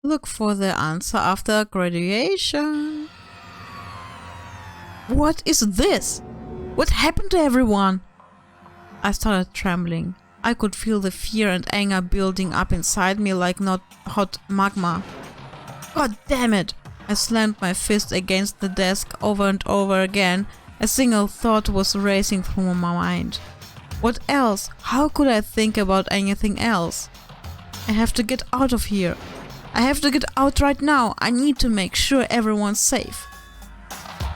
Look for the answer after graduation. What is this? What happened to everyone? I started trembling. I could feel the fear and anger building up inside me like not hot magma. God damn it! I slammed my fist against the desk over and over again. A single thought was racing through my mind. What else? How could I think about anything else? I have to get out of here. I have to get out right now. I need to make sure everyone's safe.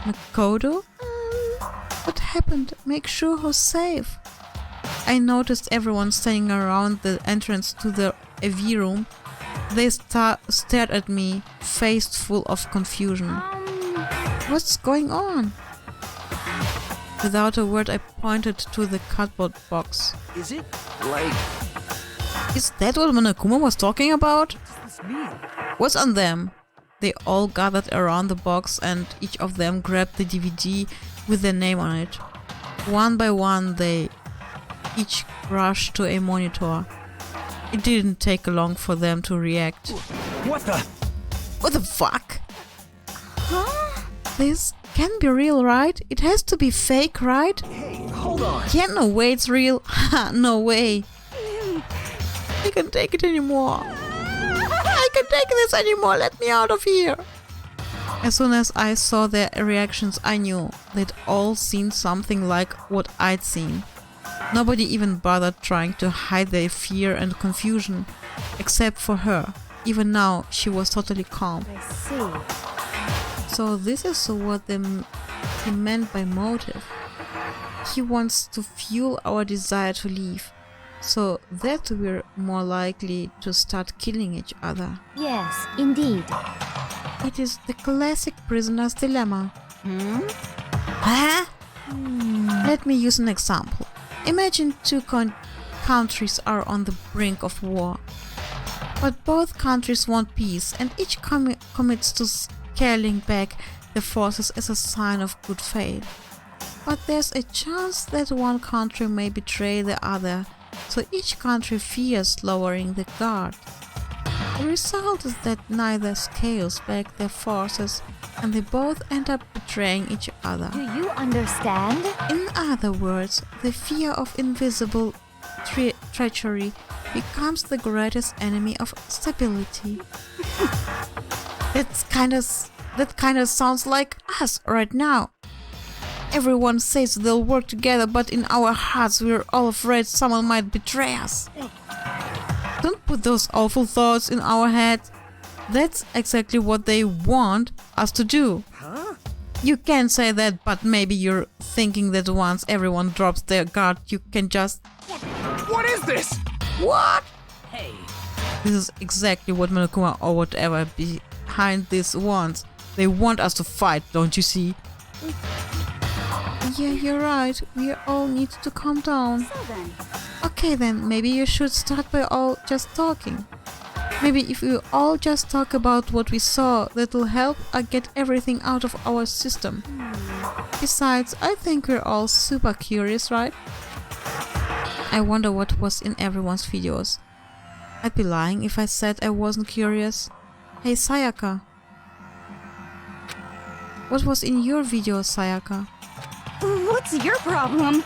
Makoto? What happened? Make sure who's safe. I noticed everyone standing around the entrance to the AV room. They stared at me, faced full of confusion. What's going on? Without a word, I pointed to the cardboard box. Is it like... Is that what Monokuma was talking about? What's on them? They all gathered around the box and each of them grabbed the DVD with their name on it. One by one, they each rushed to a monitor. It didn't take long for them to react. What the? What the fuck? Huh? This can't be real, right? It has to be fake, right? Hey, hold on. Yeah, no way it's real. Ha, no way. I can't take it anymore. I can't take this anymore. Let me out of here. As soon as I saw their reactions, I knew they'd all seen something like what I'd seen. Nobody even bothered trying to hide their fear and confusion, except for her. Even now, she was totally calm. I see. So this is what he meant by motive. He wants to fuel our desire to leave, so that we're more likely to start killing each other. Yes, indeed. It is the classic prisoner's dilemma. Huh? Let me use an example. Imagine two countries are on the brink of war. But both countries want peace and each commits to scaling back the forces as a sign of good faith. But there's a chance that one country may betray the other, so each country fears lowering the guard. The result is that neither scales back their forces and they both end up betraying each other. Do you understand? In other words, the fear of invisible treachery becomes the greatest enemy of stability. That kind of sounds like us right now. Everyone says they'll work together, but in our hearts we're all afraid someone might betray us. Don't put those awful thoughts in our heads. That's exactly what they want us to do. Huh? You can say that, but maybe you're thinking that once everyone drops their guard, you can just... What is this? What? Hey. This is exactly what Monokuma or whatever behind this wants. They want us to fight, don't you see? Yeah, you're right. We all need to calm down. So then. Okay then, maybe you should start by all just talking. Maybe if we all just talk about what we saw, that'll help get everything out of our system. Besides, I think we're all super curious, right? I wonder what was in everyone's videos. I'd be lying if I said I wasn't curious. Hey Sayaka. What was in your video, Sayaka? What's your problem?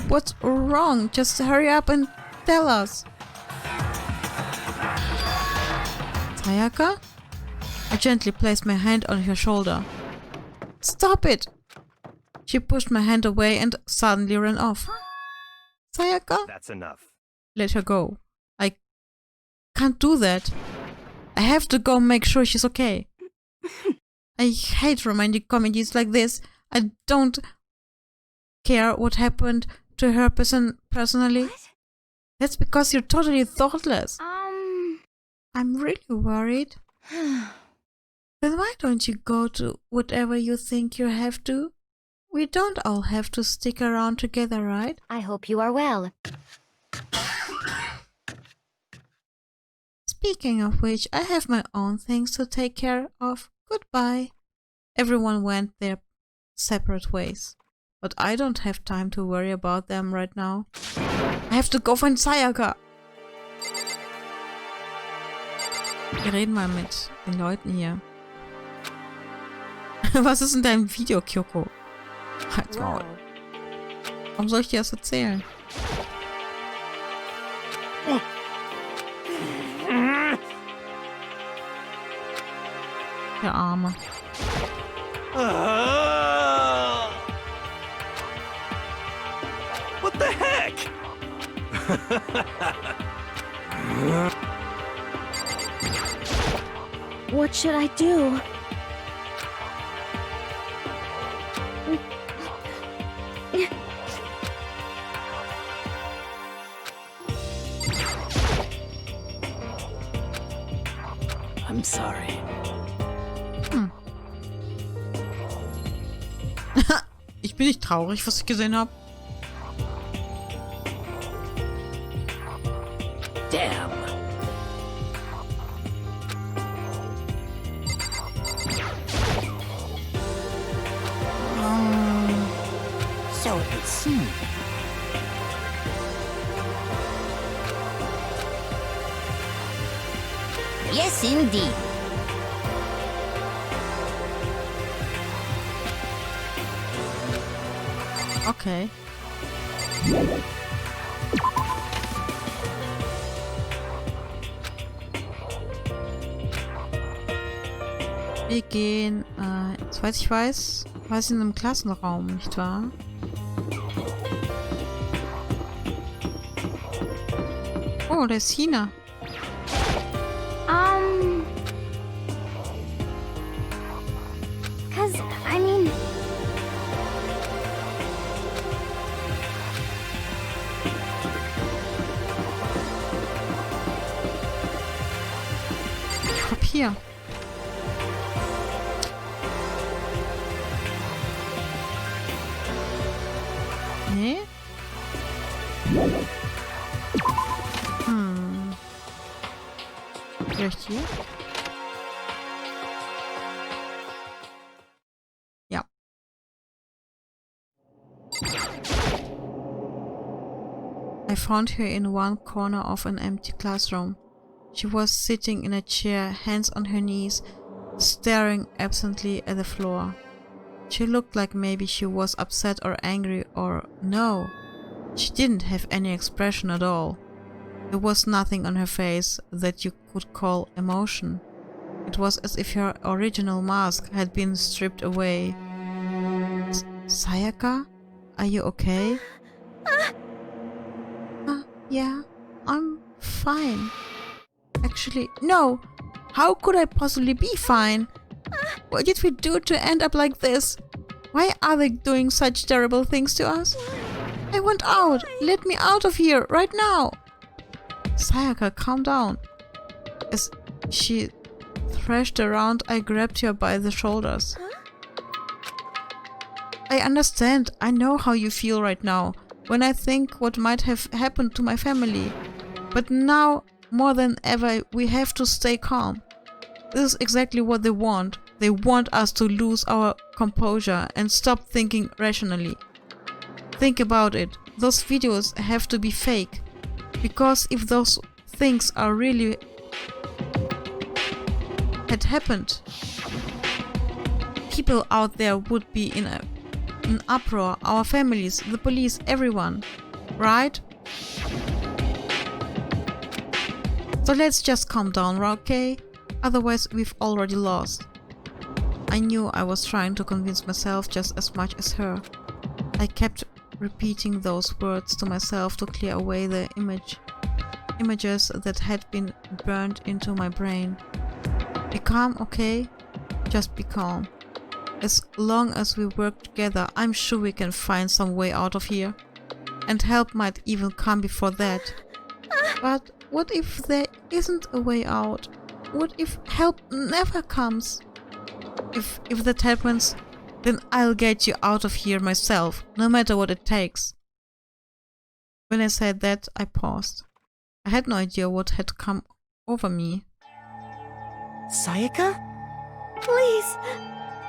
What's wrong? Just hurry up and tell us. Sayaka? I gently placed my hand on her shoulder. Stop it! She pushed my hand away and suddenly ran off. Sayaka? That's enough. Let her go. I can't do that. I have to go make sure she's okay. I hate romantic comedies like this. I don't care what happened to her personally. What? That's because you're totally thoughtless. I'm really worried. Then why don't you go to whatever you think you have to? We don't all have to stick around together, right? I hope you are well. Speaking of which, I have my own things to take care of. Goodbye. Everyone went their separate ways. But I don't have time to worry about them right now. I have to go find Sayaka. Wir reden mal mit den Leuten hier. Was ist in deinem Video, Kyoko? Halt's Maul. Warum soll ich dir das erzählen? Der Arme. What the heck? What should I do? I'm sorry. Ich bin nicht traurig, was ich gesehen habe. Damn. So it's Yes, indeed. Okay. Wir gehen, soweit ich weiß, war sie in einem Klassenraum, nicht wahr? Oh, da ist Hina. I mean... Papier. Nee? Vielleicht hier? Ja. I found her in one corner of an empty classroom. She was sitting in a chair, hands on her knees, staring absently at the floor. She looked like maybe she was upset or angry, or no, she didn't have any expression at all. There was nothing on her face that you could call emotion. It was as if her original mask had been stripped away. Sayaka? Are you okay? Yeah, I'm fine. Actually, no! How could I possibly be fine? What did we do to end up like this? Why are they doing such terrible things to us? I want out! Let me out of here, right now! Sayaka, calm down. As she thrashed around, I grabbed her by the shoulders. I understand. I know how you feel right now, when I think what might have happened to my family. But now, more than ever, we have to stay calm. This is exactly what they want. They want us to lose our composure and stop thinking rationally. Think about it. Those videos have to be fake. Because if those things are really had happened, people out there would be in an uproar. Our families, the police, everyone. Right? So let's just calm down, okay? Otherwise we've already lost. I knew I was trying to convince myself just as much as her. I kept repeating those words to myself to clear away the images that had been burned into my brain. Be calm, okay? Just be calm. As long as we work together, I'm sure we can find some way out of here. And help might even come before that. But what if there isn't a way out? What if help never comes? If that happens, then I'll get you out of here myself, no matter what it takes. When I said that, I paused. I had no idea what had come over me. Sayaka? Please,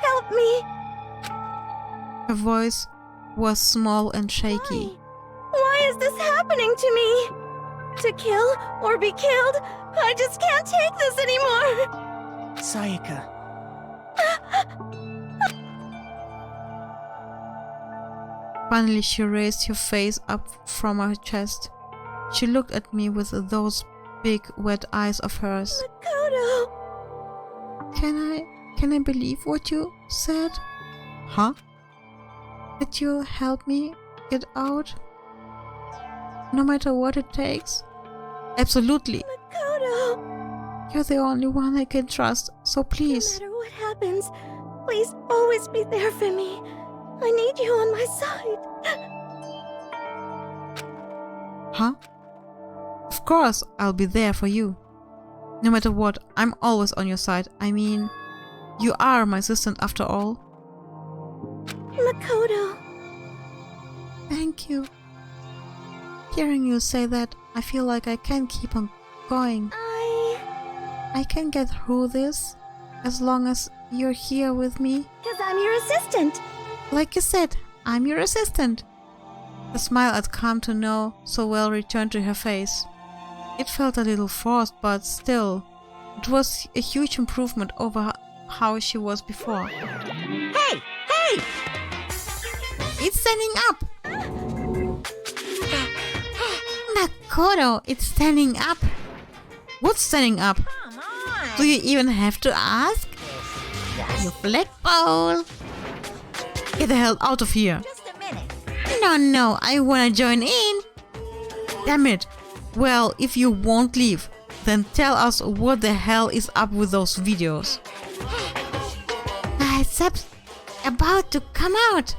help me. Her voice was small and shaky. Why is this happening to me? To kill or be killed? I just can't take this anymore! Sayaka. Finally, she raised her face up from her chest. She looked at me with those big, wet eyes of hers. Makoto! Can I believe what you said? Huh? That you'll help me get out? No matter what it takes? Absolutely. Makoto! You're the only one I can trust, so please. No matter what happens, please always be there for me. I need you on my side. Huh? Of course, I'll be there for you. No matter what, I'm always on your side. I mean, you are my assistant after all. Makoto. Thank you. Hearing you say that, I feel like I can keep on going. I can get through this as long as you're here with me. Because I'm your assistant. Like you said, I'm your assistant. The smile I'd come to know so well returned to her face. It felt a little forced, but still, it was a huge improvement over how she was before. Hey! Hey! It's standing up! Makoto, it's standing up! What's standing up? Come on. Do you even have to ask? You flagpole! Get the hell out of here! Just a minute. No, I wanna join in! Damn it! Well, if you won't leave, then tell us what the hell is up with those videos. It's about to come out!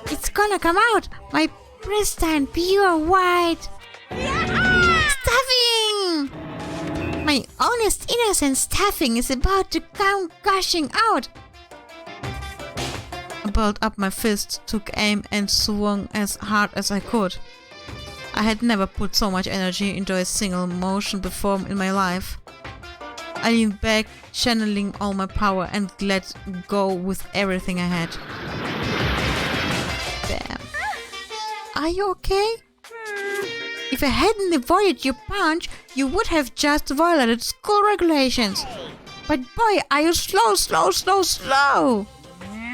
It's gonna come out! My pristine, pure white stuffing! My honest, innocent stuffing is about to come gushing out! I balled up my fist, took aim, and swung as hard as I could. I had never put so much energy into a single motion before in my life. I leaned back, channeling all my power, and let go with everything I had. Damn. Are you okay? If I hadn't avoided your punch, you would have just violated school regulations. But boy, are you slow!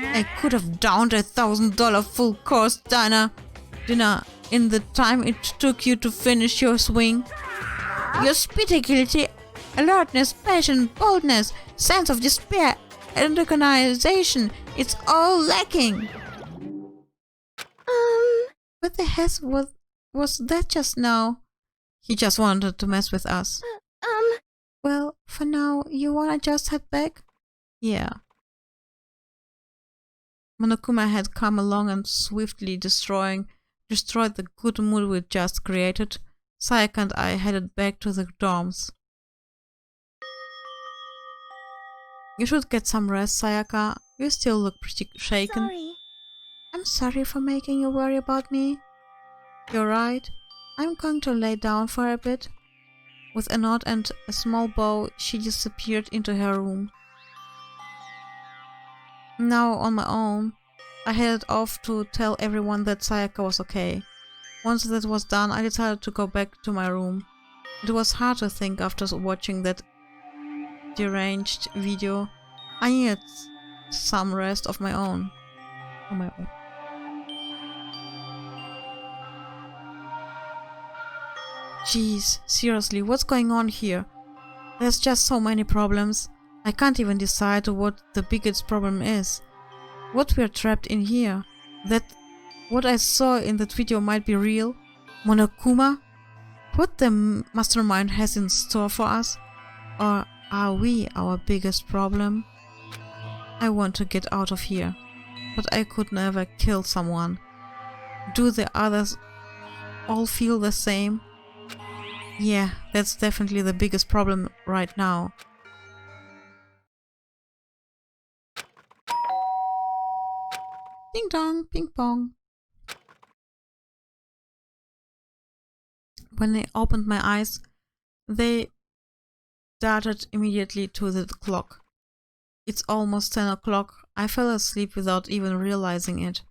I could have downed $1,000 full course dinner in the time it took you to finish your swing. Your speed, agility, alertness, passion, boldness, sense of despair, and organization, it's all lacking. What the hell was that just now? He just wanted to mess with us. Well, for now, you wanna just head back? Yeah. Monokuma had come along and swiftly destroyed the good mood we just created. Sayaka and I headed back to the dorms. You should get some rest, Sayaka. You still look pretty shaken. Sorry. I'm sorry for making you worry about me. You're right. I'm going to lay down for a bit. With a nod and a small bow, she disappeared into her room. Now on my own, I headed off to tell everyone that Sayaka was okay. Once that was done, I decided to go back to my room. It was hard to think after watching that deranged video. I needed some rest of my own. Jeez, seriously, what's going on here? There's just so many problems. I can't even decide what the biggest problem is. What we're trapped in here. That what I saw in that video might be real. Monokuma? What the mastermind has in store for us? Or are we our biggest problem? I want to get out of here. But I could never kill someone. Do the others all feel the same? Yeah, that's definitely the biggest problem right now. Ding dong, ping pong. When I opened my eyes, they darted immediately to the clock. It's almost 10 o'clock. I fell asleep without even realizing it.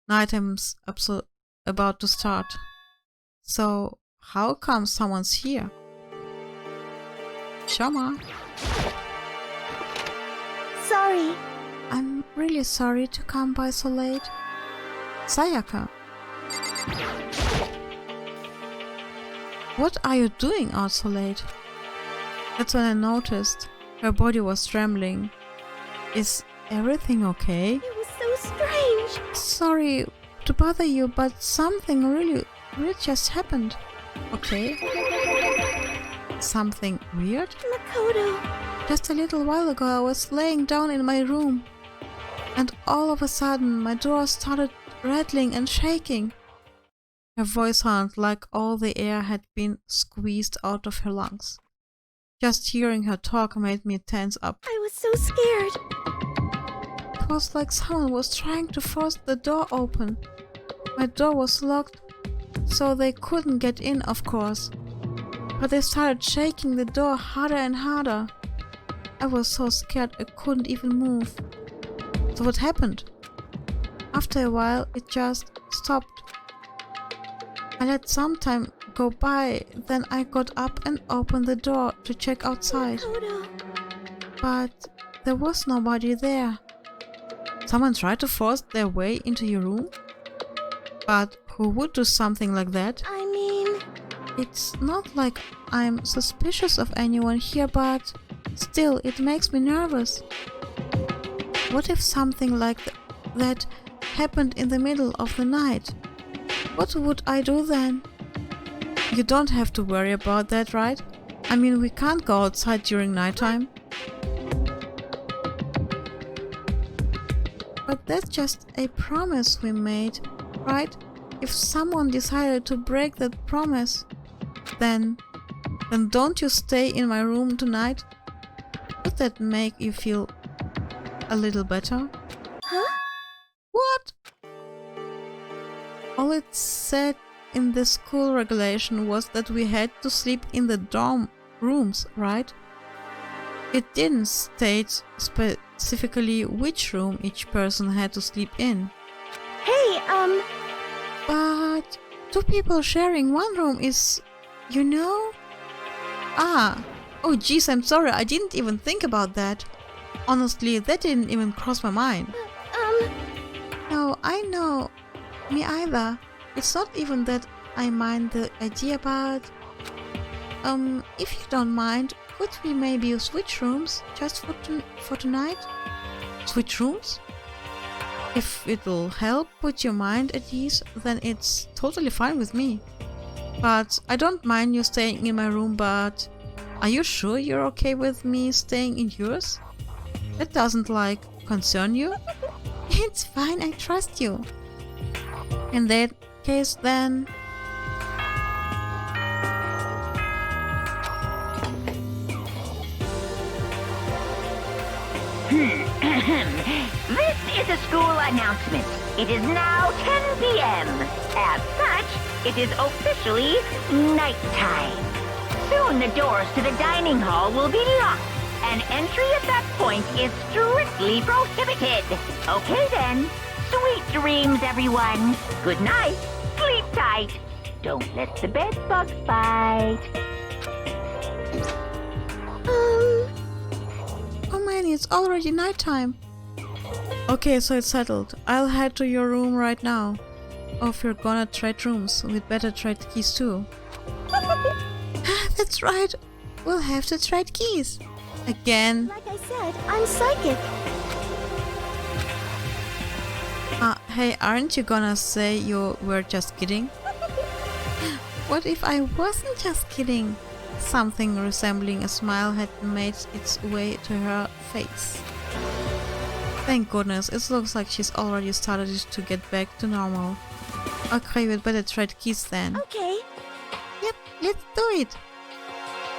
Nighttime's about to start. So, how come someone's here? Shoma. Sorry. I'm really sorry to come by so late. Sayaka. What are you doing out so late? That's when I noticed her body was trembling. Is everything okay? It was so strange. Sorry to bother you, but something really just happened. Okay? Something weird? Makoto. Just a little while ago I was laying down in my room, and all of a sudden my door started rattling and shaking. Her voice sounded like all the air had been squeezed out of her lungs. Just hearing her talk made me tense up. I was so scared. It was like someone was trying to force the door open. My door was locked, so they couldn't get in, of course. But they started shaking the door harder and harder. I was so scared I couldn't even move. So what happened? After a while, it just stopped. I let some time go by, then I got up and opened the door to check outside. Makoto. But there was nobody there. Someone tried to force their way into your room? But who would do something like that? I mean... It's not like I'm suspicious of anyone here, but still, it makes me nervous. What if something like that happened in the middle of the night? What would I do then? You don't have to worry about that, right? I mean, we can't go outside during nighttime. But that's just a promise we made, right? If someone decided to break that promise, then don't you stay in my room tonight? Would that make you feel a little better? Huh? What? All it said in the school regulation was that we had to sleep in the dorm rooms, right? It didn't state specifically which room each person had to sleep in. Hey, But two people sharing one room is, you know? Oh geez, I'm sorry, I didn't even think about that. Honestly, that didn't even cross my mind. No, I know. Me either. It's not even that I mind the idea, but... if you don't mind, could we maybe switch rooms just for tonight? Switch rooms? If it'll help put your mind at ease, then it's totally fine with me. But I don't mind you staying in my room, but... Are you sure you're okay with me staying in yours? That doesn't, concern you? It's fine, I trust you. In that case, then... This is a school announcement. It is now 10 p.m. As such, it is officially nighttime. Soon the doors to the dining hall will be locked, and entry at that point is strictly prohibited. Okay then. Sweet dreams, everyone. Good night. Sleep tight. Don't let the bed bugs bite. Oh man, it's already nighttime. Okay, so it's settled. I'll head to your room right now. Oh, if you're gonna trade rooms, we'd better trade keys too. That's right. We'll have to trade keys. Again. like I said, I'm psychic. Hey, aren't you gonna say you were just kidding? What if I wasn't just kidding? Something resembling a smile had made its way to her face. Thank goodness, it looks like she's already started to get back to normal. Okay, we'd better trade keys then. Okay. Yep, let's do it!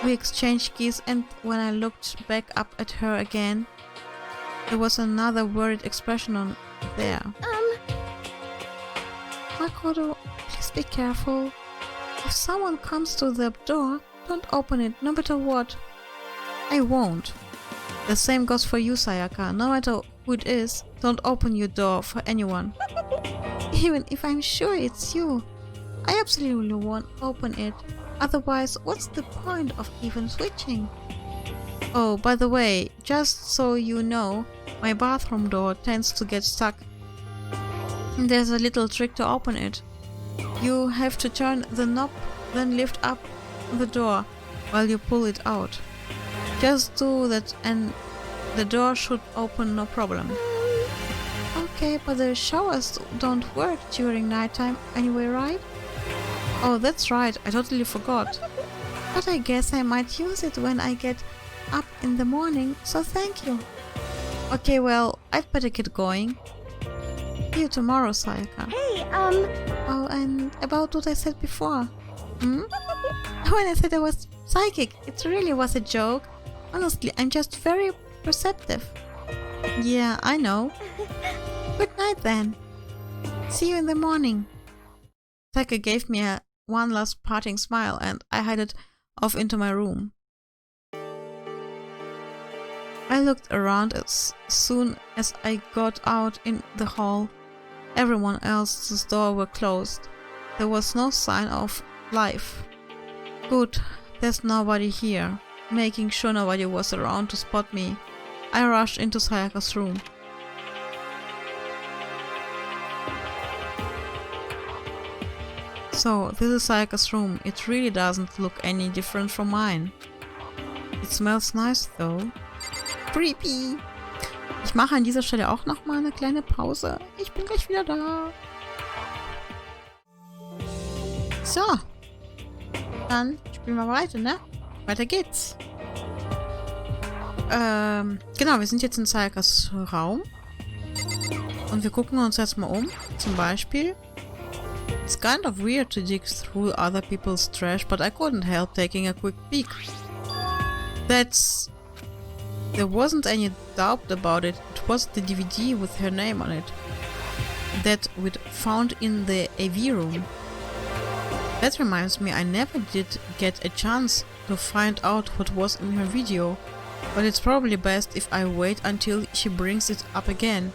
We exchanged keys, and when I looked back up at her again, there was another worried expression on there. Makoto, please be careful. If someone comes to the door, don't open it, no matter what. I won't. The same goes for you, Sayaka. No matter who it is, don't open your door for anyone. Even if I'm sure it's you. I absolutely won't open it. Otherwise, what's the point of even switching? Oh, by the way, just so you know, my bathroom door tends to get stuck. There's a little trick to open it. You have to turn the knob, then lift up the door while you pull it out. Just do that and the door should open no problem. Okay, but the showers don't work during nighttime anyway, right? Oh, that's right, I totally forgot. But I guess I might use it when I get up in the morning, so thank you. Okay, well, I'd better get going. See you tomorrow, Sayaka. Hey, Oh, and about what I said before. Hmm? When I said I was psychic, it really was a joke. Honestly, I'm just very perceptive. Yeah, I know. Good night then. See you in the morning. Sayaka gave me one last parting smile and I headed off into my room. I looked around as soon as I got out in the hall. Everyone else's doors were closed. There was no sign of life. Good, there's nobody here. Making sure nobody was around to spot me, I rushed into Sayaka's room. So, this is Sayaka's room. It really doesn't look any different from mine. It smells nice though. Creepy! Ich mache an dieser Stelle auch nochmal eine kleine Pause. Ich bin gleich wieder da. So. Dann spielen wir weiter, ne? Weiter geht's. Genau, wir sind jetzt in Sayakas Raum. Und wir gucken uns jetzt mal um. Zum Beispiel. It's kind of weird to dig through other people's trash, but I couldn't help taking a quick peek. There wasn't any doubt about it. It was the DVD with her name on it that we'd found in the AV room. That reminds me, I never did get a chance to find out what was in her video, but it's probably best if I wait until she brings it up again.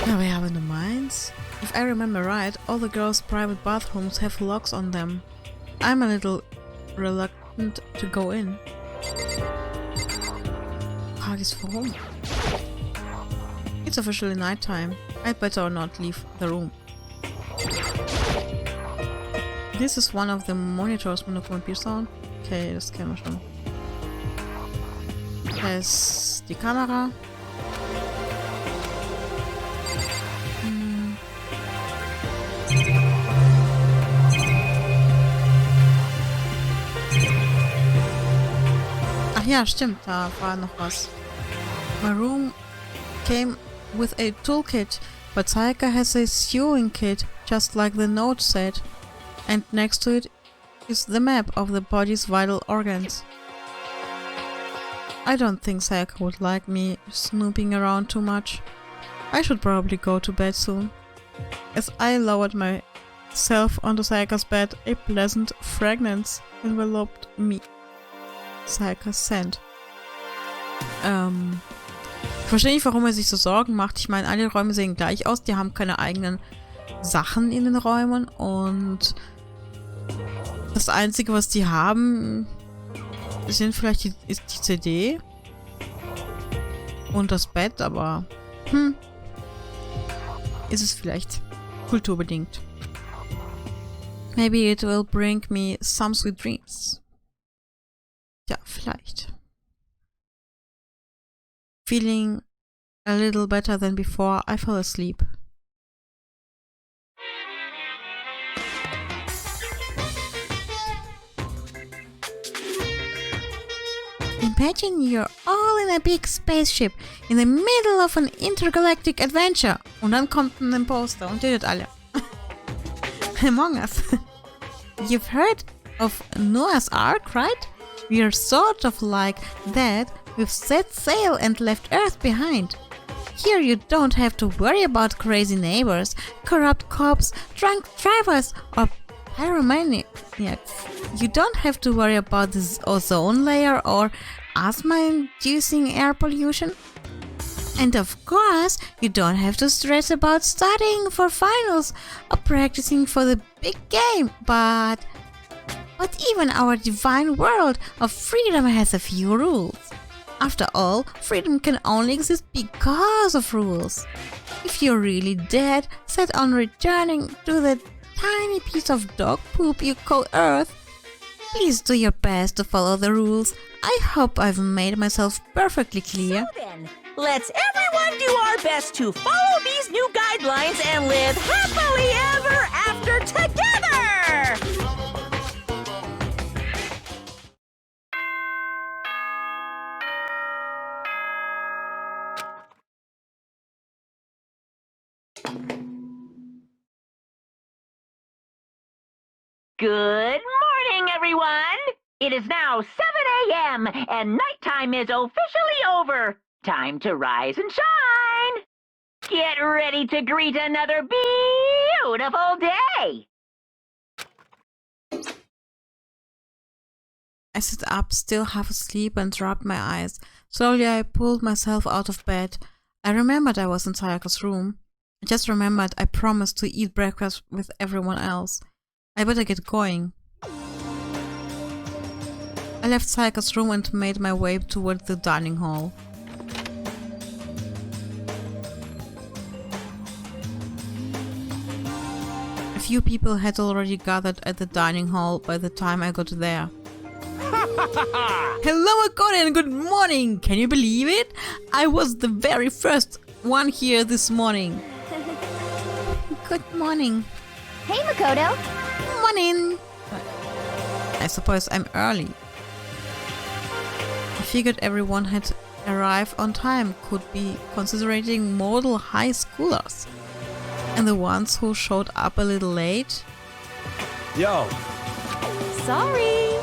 Now we have in the mines. If I remember right, all the girls' private bathrooms have locks on them. I'm a little reluctant to go in. Frage ist warum? It's officially nighttime. I'd better not leave the room. This is one of the monitors mit Vampir-Sound. Okay, das kennen wir schon. Da ist die Kamera. Ach ja, stimmt, da war noch was. My room came with a toolkit, but Sayaka has a sewing kit, just like the note said. And next to it is the map of the body's vital organs. I don't think Sayaka would like me snooping around too much. I should probably go to bed soon. As I lowered myself onto Sayaka's bed, a pleasant fragrance enveloped me. Sayaka's scent. Ich verstehe nicht, warum er sich so Sorgen macht. Ich meine, alle Räume sehen gleich aus. Die haben keine eigenen Sachen in den Räumen und das Einzige, was die haben, ist die CD und das Bett, aber ist es vielleicht kulturbedingt. Maybe it will bring me some sweet dreams. Ja, vielleicht. Feeling a little better than before, I fell asleep. Imagine you're all in a big spaceship in the middle of an intergalactic adventure. Und dann kommt ein Imposter und tötet alle. Among Us. You've heard of Noah's Ark, right? We're sort of like that. We've set sail and left Earth behind. Here you don't have to worry about crazy neighbors, corrupt cops, drunk drivers, or pyromaniacs. You don't have to worry about the ozone layer or asthma-inducing air pollution. And of course, you don't have to stress about studying for finals or practicing for the big game, but But even our divine world of freedom has a few rules. After all, freedom can only exist because of rules. If you're really dead, set on returning to the tiny piece of dog poop you call Earth, please do your best to follow the rules. I hope I've made myself perfectly clear. So then, let's everyone do our best to follow these new guidelines and live happily ever after together! Good morning, everyone! It is now 7 a.m. and nighttime is officially over. Time to rise and shine! Get ready to greet another beautiful day! I sat up, still half asleep, and rubbed my eyes. Slowly I pulled myself out of bed. I remembered I was in Sayaka's room. I just remembered I promised to eat breakfast with everyone else. I better get going. I left Sayaka's room and made my way toward the dining hall. A few people had already gathered at the dining hall by the time I got there. Hello Akone and good morning! Can you believe it? I was the very first one here this morning. Good morning. Hey, Makoto. Morning! I suppose I'm early. I figured everyone had arrived on time, could be considering model high schoolers. And the ones who showed up a little late? Yo! Sorry.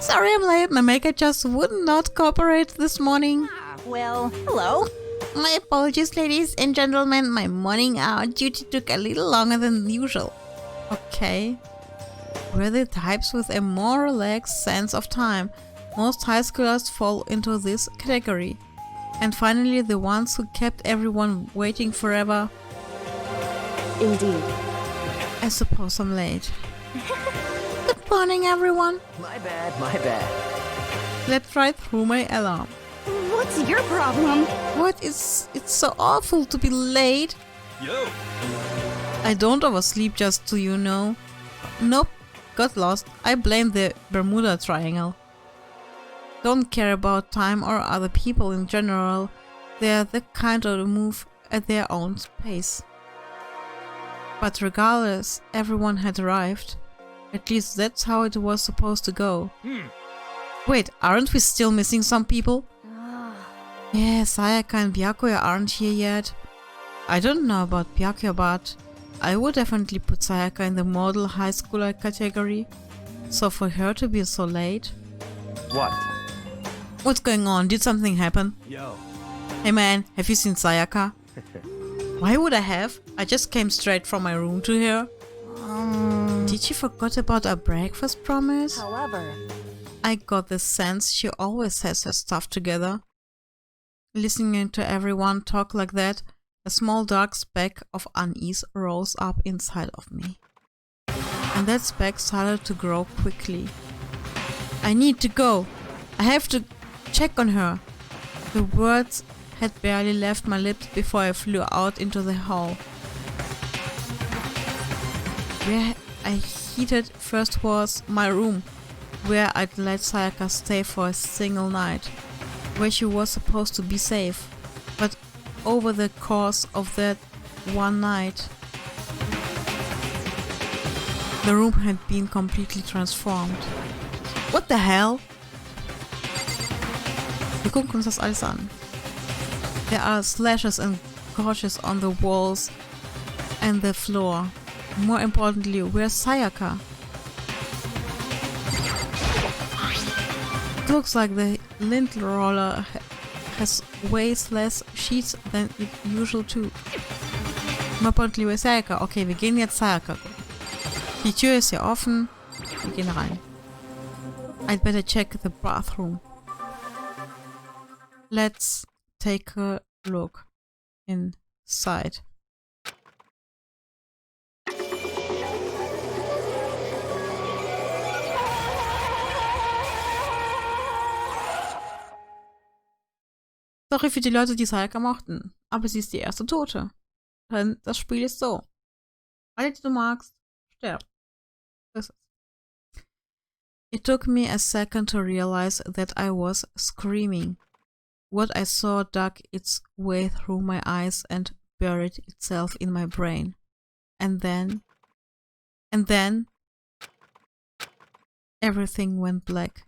Sorry I'm late, my makeup just would not cooperate this morning. Well, hello. My apologies, ladies and gentlemen, my morning hour duty took a little longer than usual. Okay. We're the types with a more relaxed sense of time. Most high schoolers fall into this category. And finally, the ones who kept everyone waiting forever. Indeed. I suppose I'm late. Good morning, everyone. My bad, my bad. Let's right through my alarm. What's your problem? What is... It's so awful to be late. Yo! I don't oversleep just to you know. Nope, got lost. I blame the Bermuda Triangle. Don't care about time or other people in general. They're the kind to move at their own pace. But regardless, everyone had arrived. At least that's how it was supposed to go. Wait, aren't we still missing some people? Yeah, Sayaka and Byakuya aren't here yet. I don't know about Byakuya, but I would definitely put Sayaka in the model high schooler category. So for her to be so late... What? What's going on? Did something happen? Yo! Hey man, have you seen Sayaka? Why would I have? I just came straight from my room to her. Did she forget about our breakfast promise? However, I got the sense she always has her stuff together. Listening to everyone talk like that, a small dark speck of unease rose up inside of me. And that speck started to grow quickly. I need to go. I have to check on her. The words had barely left my lips before I flew out into the hall. Where I headed first was my room, where I'd let Sayaka stay for a single night, where she was supposed to be safe. But over the course of that one night, the room had been completely transformed. What the hell? Wir gucken uns das alles an. There are slashes and gouges on the walls and the floor. More importantly, where's Sayaka? It looks like the lint roller has way less sheets than it usual too. More importantly, where's Sayaka? Okay, wir gehen jetzt Sayaka gucken. Die Tür ist ja offen. Wir gehen rein. I'd better check the bathroom. Let's take a look inside. Sorry für die Leute, die Sayaka mochten, aber sie ist die erste Tote. Denn das Spiel ist so. Alle, die du magst, sterben. Das ist. It took me a second to realize that I was screaming. What I saw dug its way through my eyes and buried itself in my brain. And then, everything went black.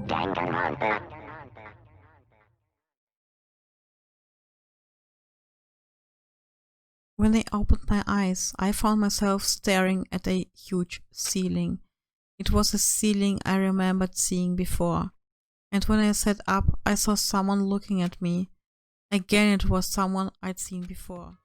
Danganronpa. When I opened my eyes, I found myself staring at a huge ceiling. It was a ceiling I remembered seeing before. And when I sat up, I saw someone looking at me. Again, it was someone I'd seen before.